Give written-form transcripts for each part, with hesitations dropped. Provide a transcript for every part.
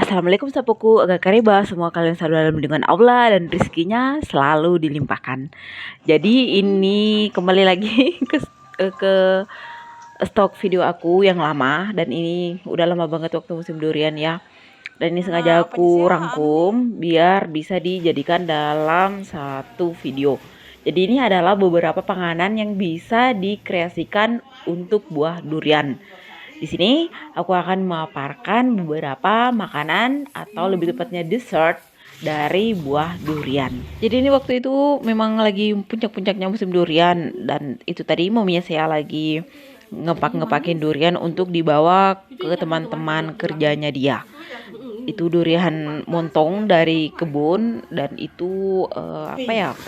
Assalamualaikum sapuku, agak kariba, semua kalian selalu dalam lindungan Allah dan rezekinya selalu dilimpahkan. Jadi ini kembali lagi ke stok video aku yang lama, dan ini udah lama banget waktu musim durian ya. Dan ini sengaja aku rangkum biar bisa dijadikan dalam satu video. Jadi ini adalah beberapa panganan yang bisa dikreasikan untuk buah durian. Di sini aku akan memaparkan beberapa makanan atau lebih tepatnya dessert dari buah durian. Jadi ini waktu itu memang lagi puncak-puncaknya musim durian, dan itu tadi maminya saya lagi ngepakin durian untuk dibawa ke teman-teman kerjanya dia. Itu durian montong dari kebun, dan itu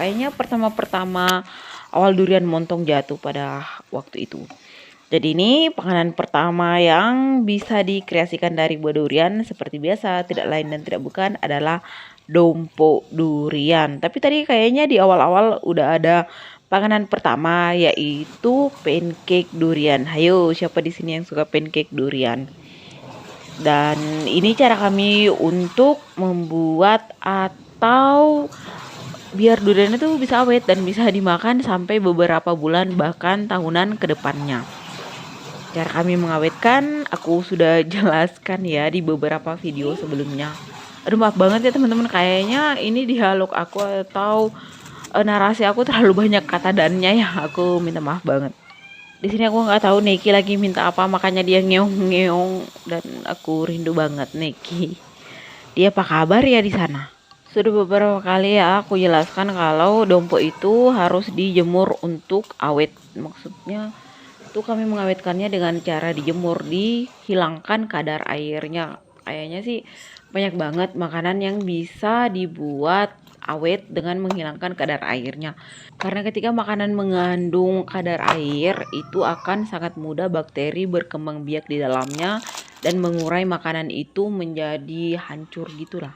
kayaknya pertama-pertama awal durian montong jatuh pada waktu itu. Jadi ini panganan pertama yang bisa dikreasikan dari buah durian. Seperti biasa, tidak lain dan tidak bukan adalah dompo durian. Tapi tadi kayaknya di awal-awal udah ada panganan pertama, yaitu pancake durian. Hayo, siapa di sini yang suka pancake durian? Dan ini cara kami untuk membuat atau biar durian itu bisa awet dan bisa dimakan sampai beberapa bulan bahkan tahunan ke depannya. Cara kami mengawetkan aku sudah jelaskan ya di beberapa video sebelumnya. Aduh, maaf banget ya teman-teman, kayaknya ini dialog aku atau narasi aku terlalu banyak kata dannya ya. Aku minta maaf banget. Di sini aku nggak tahu Neki lagi minta apa, makanya dia ngeong-ngeong, dan aku rindu banget Neki. Dia apa kabar ya di sana? Sudah beberapa kali ya aku jelaskan kalau dompo itu harus dijemur untuk awet. Maksudnya tuh kami mengawetkannya dengan cara dijemur, dihilangkan kadar airnya. Kayaknya sih banyak banget makanan yang bisa dibuat awet dengan menghilangkan kadar airnya. Karena ketika makanan mengandung kadar air, itu akan sangat mudah bakteri berkembang biak di dalamnya dan mengurai makanan itu menjadi hancur gitulah.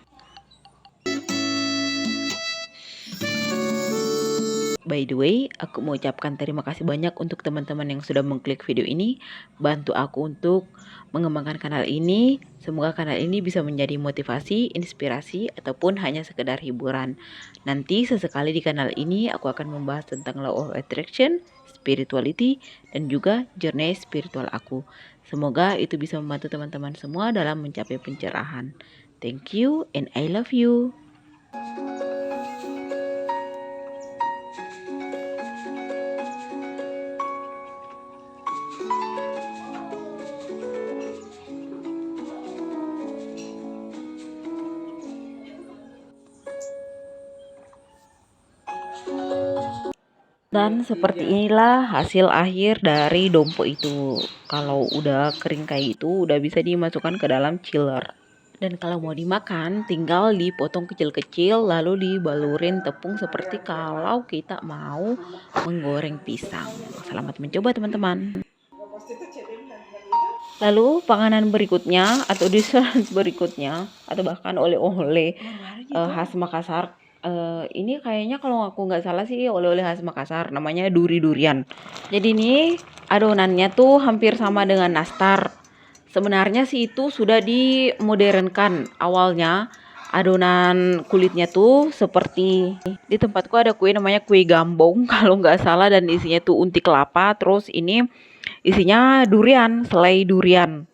By the way, aku mau ucapkan terima kasih banyak untuk teman-teman yang sudah mengklik video ini, bantu aku untuk mengembangkan kanal ini. Semoga kanal ini bisa menjadi motivasi, inspirasi, ataupun hanya sekedar hiburan. Nanti sesekali di kanal ini aku akan membahas tentang law of attraction, spirituality, dan juga journey spiritual aku. Semoga itu bisa membantu teman-teman semua dalam mencapai pencerahan. Thank you and I love you. Dan seperti inilah hasil akhir dari dompo itu. Kalau udah kering kayak itu, udah bisa dimasukkan ke dalam chiller. Dan kalau mau dimakan, tinggal dipotong kecil-kecil lalu dibalurin tepung seperti kalau kita mau menggoreng pisang. Selamat mencoba teman-teman. Lalu panganan berikutnya atau dessert berikutnya atau bahkan oleh-oleh khas Makassar. Ini kayaknya kalau aku nggak salah sih oleh-oleh khas Makassar, namanya duri-durian. Jadi ini adonannya tuh hampir sama dengan nastar. Sebenarnya sih itu sudah dimodernkan. Awalnya adonan kulitnya tuh seperti di tempatku ada kue namanya kue gambong kalau nggak salah, dan isinya tuh unti kelapa, terus ini isinya durian, selai durian.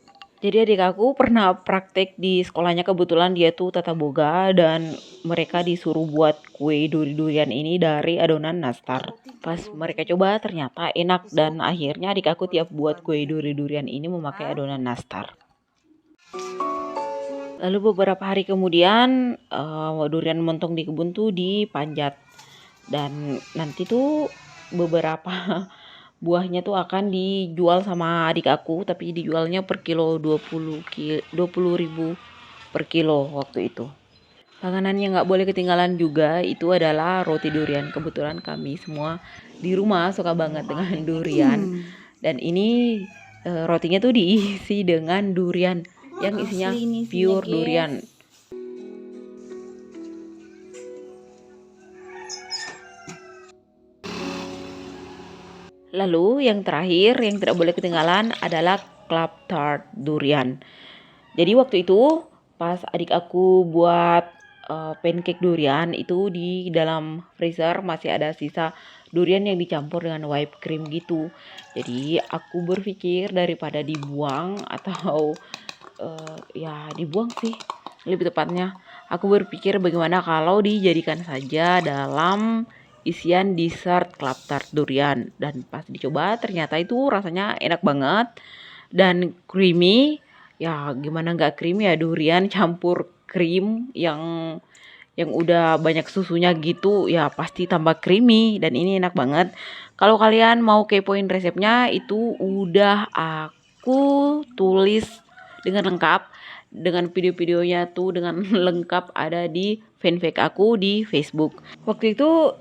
Jadi adik aku pernah praktek di sekolahnya, kebetulan dia tuh tata boga, dan mereka disuruh buat kue duri-durian ini dari adonan nastar. Pas mereka coba ternyata enak, dan akhirnya adik aku tiap buat kue duri-durian ini memakai adonan nastar. Lalu beberapa hari kemudian durian montong di kebun tuh dipanjat, dan nanti tuh beberapa buahnya tuh akan dijual sama adik aku, tapi dijualnya per kilo 20.000 per kilo waktu itu. Panganan yang nggak boleh ketinggalan juga itu adalah roti durian. Kebetulan kami semua di rumah suka banget dengan durian, dan ini rotinya tuh diisi dengan durian yang isinya pure durian. Lalu yang terakhir yang tidak boleh ketinggalan adalah club tart durian. Jadi waktu itu pas adik aku buat pancake durian, itu di dalam freezer masih ada sisa durian yang dicampur dengan whipped cream gitu. Jadi aku berpikir daripada dibuang atau ya dibuang sih lebih tepatnya, aku berpikir bagaimana kalau dijadikan saja dalam isian dessert club tart durian. Dan pas dicoba ternyata itu rasanya enak banget dan creamy. Ya gimana nggak creamy ya, durian campur krim yang udah banyak susunya gitu, ya pasti tambah creamy dan ini enak banget. Kalau kalian mau kepoin resepnya, itu udah aku tulis dengan lengkap, dengan video-videonya tuh dengan lengkap ada di fanpage aku di Facebook. Waktu itu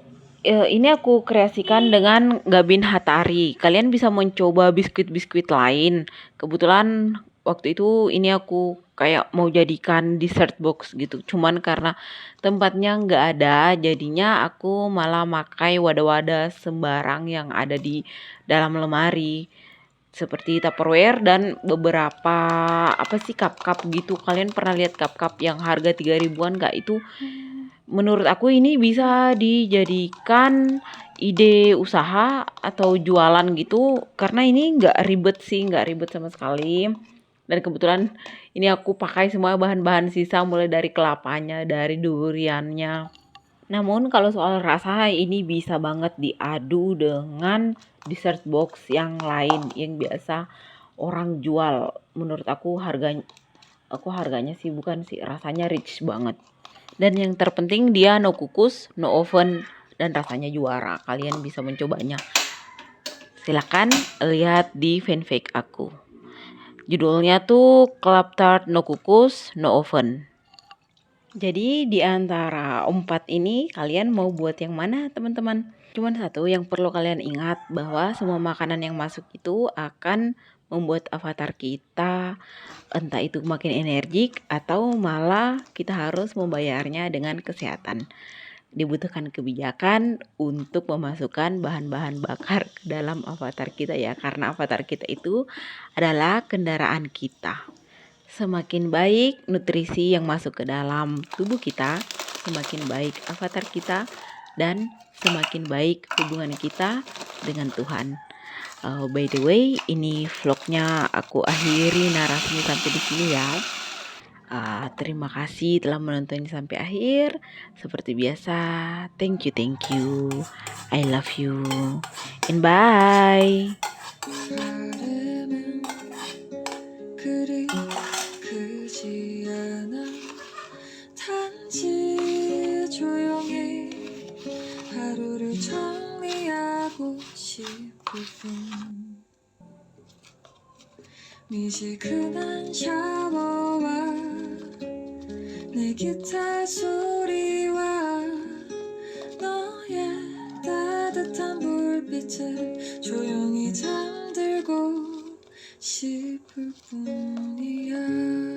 ini aku kreasikan dengan Gabin Hatari. Kalian bisa mencoba biskuit-biskuit lain. Kebetulan waktu itu ini aku kayak mau jadikan dessert box gitu. Cuman karena tempatnya nggak ada, jadinya aku malah pakai wadah-wadah sembarang yang ada di dalam lemari. Seperti Tupperware dan beberapa apa sih cup-cup gitu. Kalian pernah lihat cup-cup yang harga 3 ribuan gak? Itu menurut aku ini bisa dijadikan ide usaha atau jualan gitu, karena ini nggak ribet sih, nggak ribet sama sekali. Dan kebetulan ini aku pakai semua bahan-bahan sisa, mulai dari kelapanya, dari duriannya. Namun kalau soal rasa ini bisa banget diadu dengan dessert box yang lain yang biasa orang jual. Menurut aku harganya sih bukan sih, rasanya rich banget. Dan yang terpenting dia no kukus, no oven, dan rasanya juara. Kalian bisa mencobanya. Silakan lihat di fanpage aku. Judulnya tuh Club Tart No Kukus, No Oven. Jadi di antara 4 ini kalian mau buat yang mana teman-teman? Cuman satu yang perlu kalian ingat, bahwa semua makanan yang masuk itu akan membuat avatar kita entah itu makin energik atau malah kita harus membayarnya dengan kesehatan. Dibutuhkan kebijakan untuk memasukkan bahan-bahan bakar ke dalam avatar kita ya, karena avatar kita itu adalah kendaraan kita. Semakin baik nutrisi yang masuk ke dalam tubuh kita, semakin baik avatar kita, dan semakin baik hubungan kita dengan Tuhan. By the way, ini vlognya aku akhiri narasinya sampai di sini ya. Terima kasih telah menonton sampai akhir. Seperti biasa, thank you, I love you, and bye. 그리 크지 않아 단지 조용히 하루를 정리하고 싶을 뿐 미지근한 샤워와 내 기타 소리와 너의 따뜻한 불빛에 조용히 잠들고 싶을 뿐이야.